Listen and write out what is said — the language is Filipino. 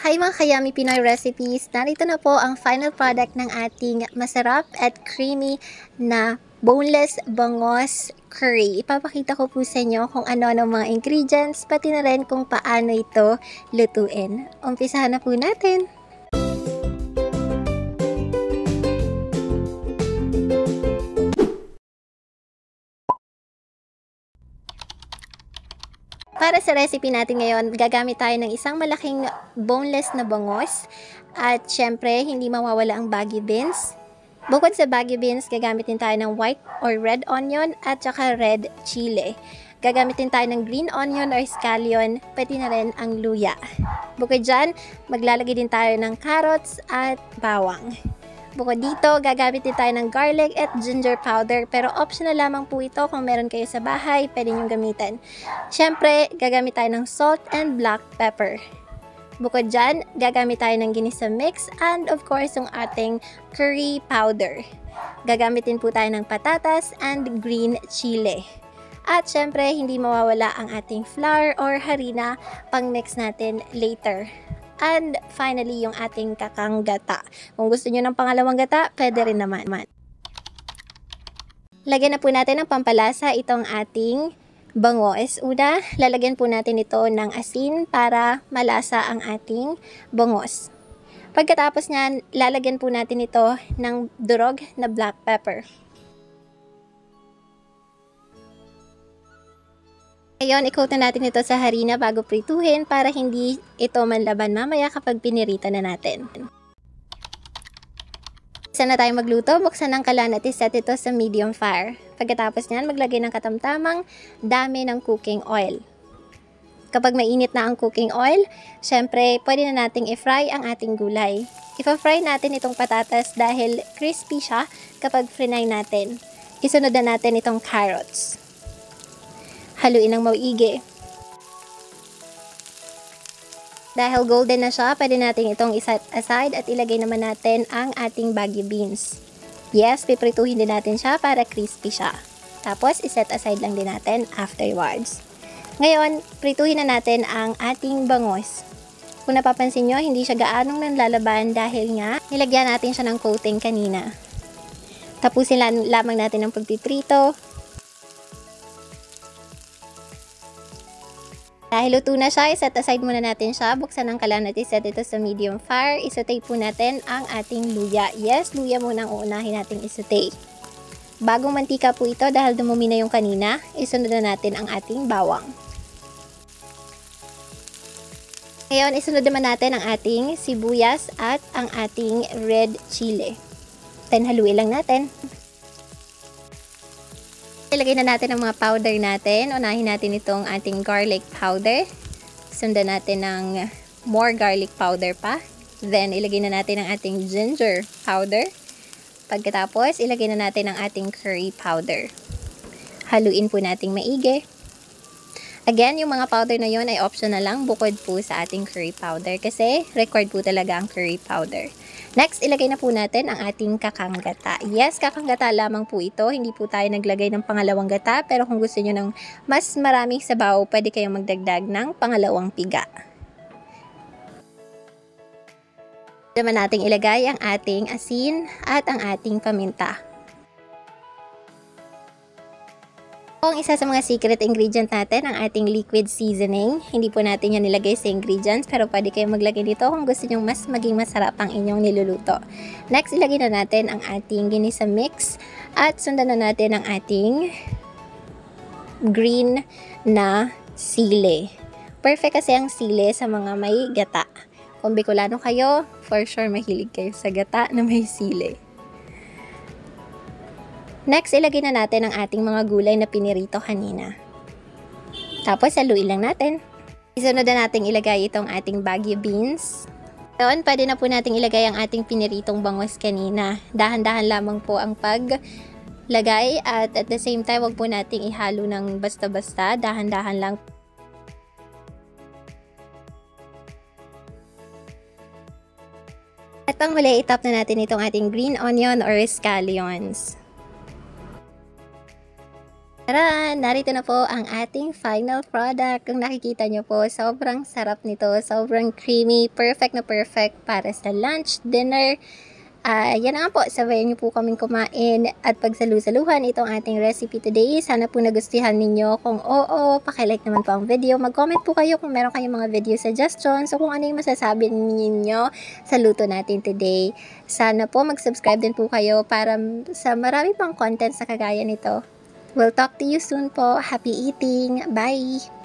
Hi mga Kayami Pinoy Recipes! Narito na po ang final product ng ating masarap at creamy na boneless bangos curry. Ipapakita ko po sa inyo kung ano-ano mga ingredients, pati na rin kung paano ito lutuin. Umpisahan na po natin! Para sa recipe natin ngayon, gagamit tayo ng isang malaking boneless na bangos. At syempre, hindi mawawala ang baggy beans. Bukod sa baggy beans, gagamit din tayo ng white or red onion at saka red chili. Gagamit din tayo ng green onion or scallion, pati na rin ang luya. Bukod dyan, maglalagay din tayo ng carrots at bawang. Bukod dito, gagamit din tayo ng garlic at ginger powder, pero optional lamang po ito kung meron kayo sa bahay, pwede nyo gamitin. Siyempre, gagamit tayo ng salt and black pepper. Bukod dyan, gagamit tayo ng ginisa mix and of course, yung ating curry powder. Gagamit din po tayo ng patatas and green chili. At syempre, hindi mawawala ang ating flour or harina pang mix natin later. And finally, yung ating kakang gata. Kung gusto nyo ng pangalawang gata, pwede rin naman. Lagyan na po natin ng pampalasa itong ating bangos. Una, lalagyan po natin ito ng asin para malasa ang ating bangos. Pagkatapos nyan, lalagyan po natin ito ng durog na black pepper. Ngayon, i-coat na natin ito sa harina bago prituhin para hindi ito manlaban mamaya kapag pinirita na natin. Isa na tayo magluto, buksan ang kalan at iset ito sa medium fire. Pagkatapos niyan, maglagay ng katamtamang dami ng cooking oil. Kapag mainit na ang cooking oil, syempre pwede na nating i-fry ang ating gulay. Ipa-fry natin itong patatas dahil crispy siya kapag frinay natin. Isunod na natin itong carrots. Haluin ng maigi. Dahil golden na siya, pwede natin itong iset aside at ilagay naman natin ang ating baggy beans. Yes, piprituhin din natin siya para crispy siya. Tapos, iset aside lang din natin afterwards. Ngayon, prituhin na natin ang ating bangos. Kung napapansin nyo, hindi siya gaanong nanlalaban dahil nga nilagyan natin siya ng coating kanina. Tapusin lamang natin ang pagpiprito. Dahil luto na siya, iset aside muna natin siya. Buksan ang kalan at iset ito sa medium fire. Isaute po natin ang ating luya. Yes, luya muna ang uunahin natin isaute. Bagong mantika po ito dahil dumumi na yung kanina. Isunod na natin ang ating bawang. Ngayon, isunod naman natin ang ating sibuyas at ang ating red chili. Then, haluin lang natin. Ilagay na natin ang mga powder natin. Unahin natin itong ating garlic powder. Sundan natin ng more garlic powder pa. Then, ilagay na natin ang ating ginger powder. Pagkatapos, ilagay na natin ang ating curry powder. Haluin po nating maigi. Again, yung mga powder na yon ay optional lang bukod po sa ating curry powder kasi required po talaga ang curry powder. Next, ilagay na po natin ang ating kakang gata. Yes, kakang gata lamang po ito. Hindi po tayo naglagay ng pangalawang gata. Pero kung gusto nyo ng mas maraming sabaw, pwede kayong magdagdag ng pangalawang piga. Naman nating ilagay ang ating asin at ang ating paminta. Ang isa sa mga secret ingredient natin, ang ating liquid seasoning. Hindi po natin yan nilagay sa ingredients, pero pwede kayong maglagay dito kung gusto nyo mas maging masarap ang inyong niluluto. Next, ilagay na natin ang ating ginisa mix at sundan na natin ang ating green na sili. Perfect kasi ang sili sa mga may gata. Kung Bicolano kayo, for sure mahilig kayo sa gata na may sili. Next, ilagay na natin ang ating mga gulay na pinirito kanina. Tapos, haluin lang natin. Isunod na natin ilagay itong ating baggy beans. Doon, pwede na po natin ilagay ang ating piniritong bangos kanina. Dahan-dahan lamang po ang paglagay at the same time, wag po nating ihalo ng basta-basta. Dahan-dahan lang. At panghuli, itap na natin itong ating green onion or scallions. Tara, narito na po ang ating final product. Kung nakikita nyo po, sobrang sarap nito. Sobrang creamy. Perfect na perfect para sa lunch, dinner. Yan na nga po, sabayan niyo po kaming kumain at pagsalu-saluhan itong ating recipe today. Sana po nagustuhan ninyo. Kung oo, pakilike naman po ang video. Mag-comment po kayo kung meron kayong mga video suggestions o kung ano yung masasabi ninyo sa luto natin today. Sana po mag-subscribe din po kayo para sa marami pang content sa kagaya nito. We'll talk to you soon po. Happy eating! Bye!